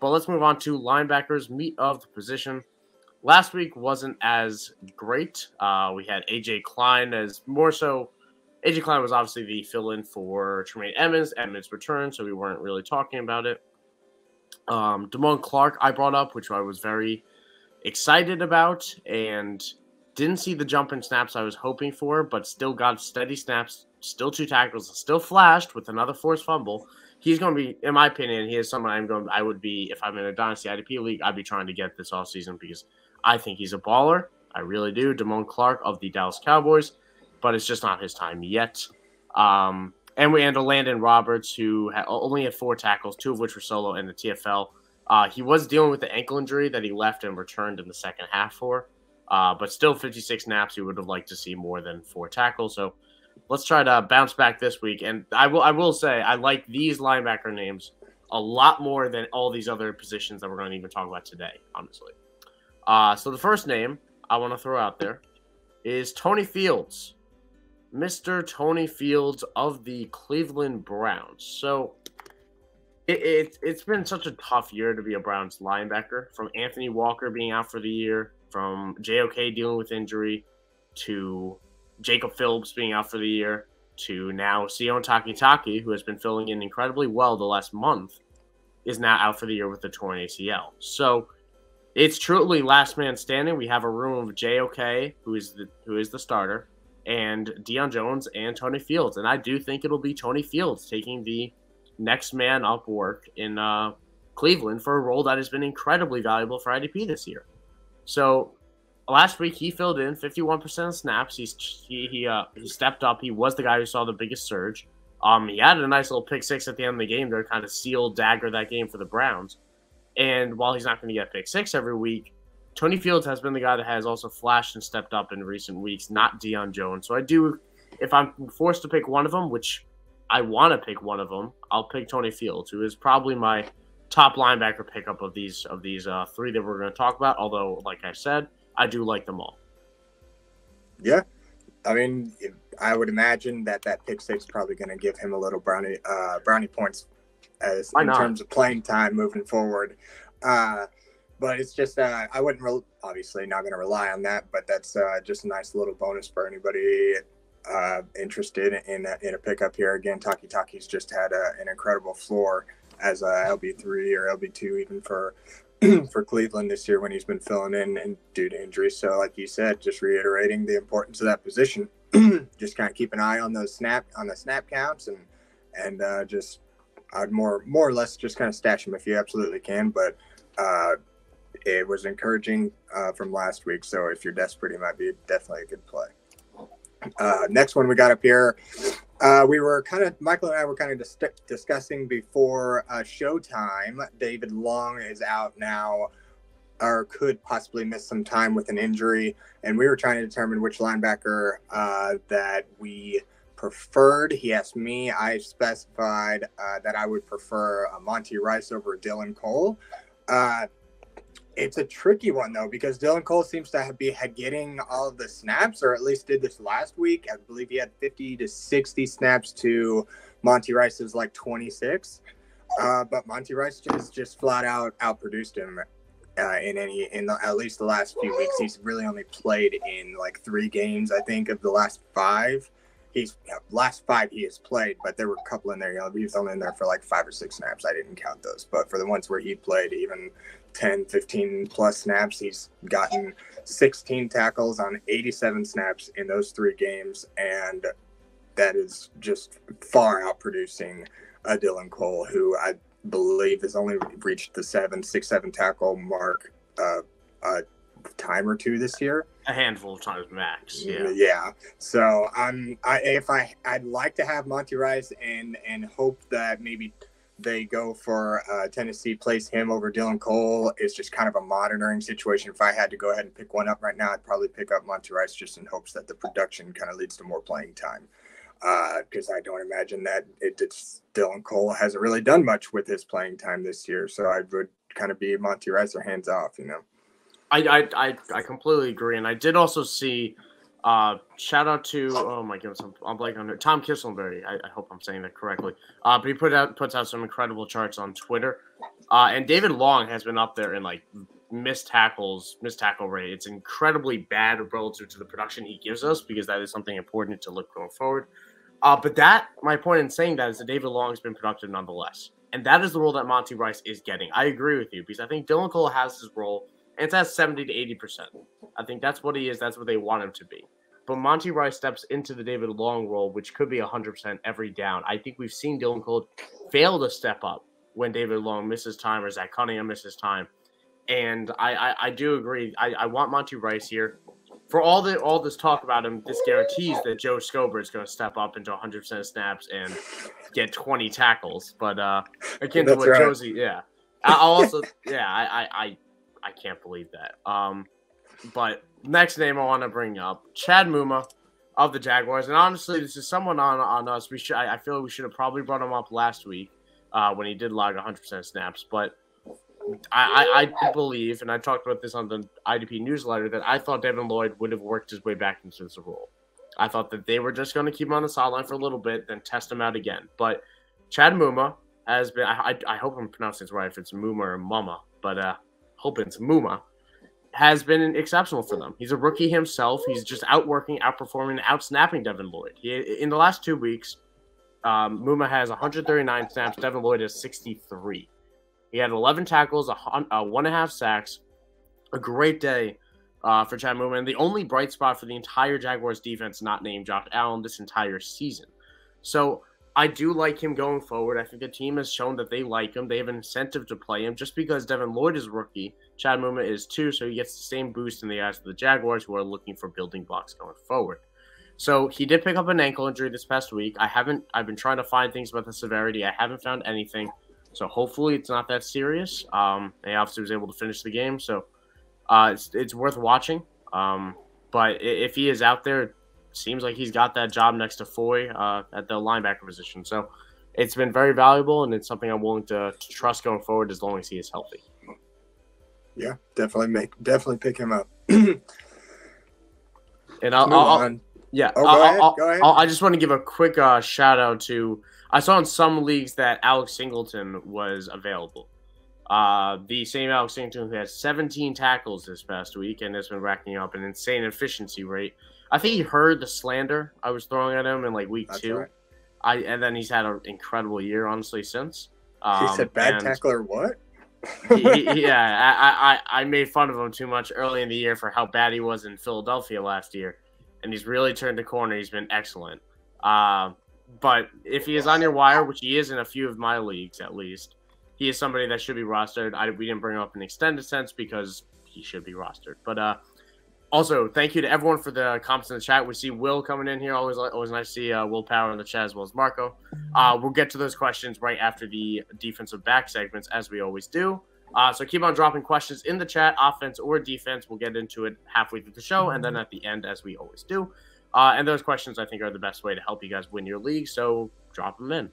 But let's move on to linebackers, meat of the position. Last week wasn't as great. We had A.J. Klein as more so. A.J. Klein was obviously the fill-in for Tremaine Edmonds. Edmonds returned, so we weren't really talking about it. Damone Clark I brought up, which I was very excited about, and didn't see the jump in snaps I was hoping for, but still got steady snaps, still 2 tackles, still flashed with another forced fumble. He's going to be, in my opinion, he is someone I would be, if I'm in a Dynasty IDP league, I'd be trying to get this offseason because I think he's a baller. I really do. Damone Clark of the Dallas Cowboys, but it's just not his time yet. And we handle Landon Roberts, who only had 4 tackles, 2 of which were solo in the TFL. He was dealing with the ankle injury that he left and returned in the second half for. But still 56 snaps. You would have liked to see more than 4 tackles. So let's try to bounce back this week. And I will say I like these linebacker names a lot more than all these other positions that we're going to even talk about today, honestly. So the first name I want to throw out there is Tony Fields. Mr. Tony Fields of the Cleveland Browns. So it's been such a tough year to be a Browns linebacker, from Anthony Walker being out for the year, from JOK dealing with injury, to Jacob Phillips being out for the year, to now Sion Takitaki, who has been filling in incredibly well the last month, is now out for the year with a torn ACL. So it's truly last man standing. We have a room of JOK, who is the starter, and Deion Jones and Tony Fields. And I do think it'll be Tony Fields taking the next man up work in Cleveland for a role that has been incredibly valuable for IDP this year. So last week he filled in 51% of snaps. He stepped up. He was the guy who saw the biggest surge. He had a nice little pick 6 at the end of the game to kind of seal dagger that game for the Browns. And while he's not going to get pick 6 every week, Tony Fields has been the guy that has also flashed and stepped up in recent weeks, not Deion Jones. So I do, if I'm forced to pick one of them, which I want to pick one of them, I'll pick Tony Fields, who is probably my top linebacker pickup of these 3 that we're going to talk about. Although, like I said, I do like them all. Yeah. I mean, I would imagine that pick 6 is probably going to give him a little brownie points in terms of playing time moving forward. But it's just, I wouldn't obviously not going to rely on that, but that's just a nice little bonus for anybody interested in a pickup here. Again, Taki's just had an incredible floor as a LB3 or LB2 even for Cleveland this year when he's been filling in and due to injury. So like you said, just reiterating the importance of that position. Just kind of keep an eye on the snap counts and just I'd more or less just kind of stash him if you absolutely can. But it was encouraging from last week. So if you're desperate, he might be definitely a good play. Next one we got up here. Michael and I were kind of discussing before showtime. David Long is out now, or could possibly miss some time with an injury. And we were trying to determine which linebacker that we preferred. He asked me. I specified that I would prefer Monty Rice over Dylan Cole. It's a tricky one, though, because Dylan Cole seems to be getting all of the snaps, or at least did this last week. I believe he had 50 to 60 snaps to Monty Rice's like 26. But Monty Rice just flat out outproduced him at least the last few weeks. He's really only played in like 3 games, I think, of the last 5. Last 5 he has played, but there were a couple in there. He was only in there for like 5 or 6 snaps. I didn't count those, but for the ones where he played even 10, 15 plus snaps, he's gotten 16 tackles on 87 snaps in those 3 games, and that is just far outproducing Dylan Cole, who I believe has only reached the 6-7 tackle mark a time or 2 this year. A handful of times max. Yeah. Yeah. So I'd like to have Monty Rice and hope that maybe they go for Tennessee, place him over Dylan Cole. It's just kind of a monitoring situation. If I had to go ahead and pick one up right now, I'd probably pick up Monty Rice just in hopes that the production kind of leads to more playing time. Because I don't imagine that Dylan Cole hasn't really done much with his playing time this year. So I would kind of be Monty Rice or hands off, I completely agree. And I did also see Shout out to my goodness, I'm blanking on it. Tom Kisselberry. I hope I'm saying that correctly. But he puts out some incredible charts on Twitter. And David Long has been up there in like missed tackle rate. It's incredibly bad relative to the production he gives us because that is something important to look going forward. But my point in saying that is that David Long has been productive nonetheless. And that is the role that Monty Rice is getting. I agree with you because I think Dylan Cole has his role, and it's at 70 to 80%. I think that's what he is. That's what they want him to be. But Monty Rice steps into the David Long role, which could be 100% every down. I think we've seen Dylan Cole fail to step up when David Long misses time or Zach Cunningham misses time. And I do agree. I want Monty Rice here. For all this talk about him, this guarantees that Joe Scober is going to step up into 100% of snaps and get 20 tackles. But akin to what right. Josie, yeah. I'll also, yeah, I can't believe that. But next name I want to bring up, Chad Muma of the Jaguars. And honestly, this is someone on us. I feel we should have probably brought him up last week when he did log 100% snaps. But I believe, and I talked about this on the IDP newsletter, that I thought Devin Lloyd would have worked his way back into this role. I thought that they were just going to keep him on the sideline for a little bit, then test him out again. But Chad Muma has been, I hope I'm pronouncing it right, if it's Muma or Mama, but hope it's Muma, has been exceptional for them. He's a rookie himself. He's just outperforming, outsnapping Devin Lloyd. In the last 2 weeks, Muma has 139 snaps. Devin Lloyd has 63. He had 11 tackles, 1.5 sacks. A great day for Chad Muma. And the only bright spot for the entire Jaguars defense not named Josh Allen this entire season. So I do like him going forward. I think the team has shown that they like him. They have an incentive to play him. Just because Devin Lloyd is a rookie, Chad Muma is too, so he gets the same boost in the eyes of the Jaguars who are looking for building blocks going forward. So he did pick up an ankle injury this past week. I've been trying to find things about the severity. I haven't found anything. So hopefully it's not that serious. He obviously was able to finish the game, so it's worth watching. But if he is out there, it seems like he's got that job next to Foy at the linebacker position. So it's been very valuable, and it's something I'm willing to trust going forward as long as he is healthy. Yeah, definitely pick him up. And Go ahead. I just want to give a quick shout out to. I saw in some leagues that Alex Singleton was available. The same Alex Singleton who had 17 tackles this past week and has been racking up an insane efficiency rate. I think he heard the slander I was throwing at him in like week 2. Right. And then he's had an incredible year, honestly, since. He said bad tackler what? I made fun of him too much early in the year for how bad he was in Philadelphia last year. And he's really turned the corner. He's been excellent. But if he is on your wire, which he is in a few of my leagues at least, he is somebody that should be rostered. We didn't bring him up in extended sense because he should be rostered. But also, thank you to everyone for the comments in the chat. We see Will coming in here. Always nice to see Will Power in the chat as well as Marco. We'll get to those questions right after the defensive back segments, as we always do. So keep on dropping questions in the chat, offense or defense. We'll get into it halfway through the show and then at the end, as we always do. And those questions, I think, are the best way to help you guys win your league. So drop them in.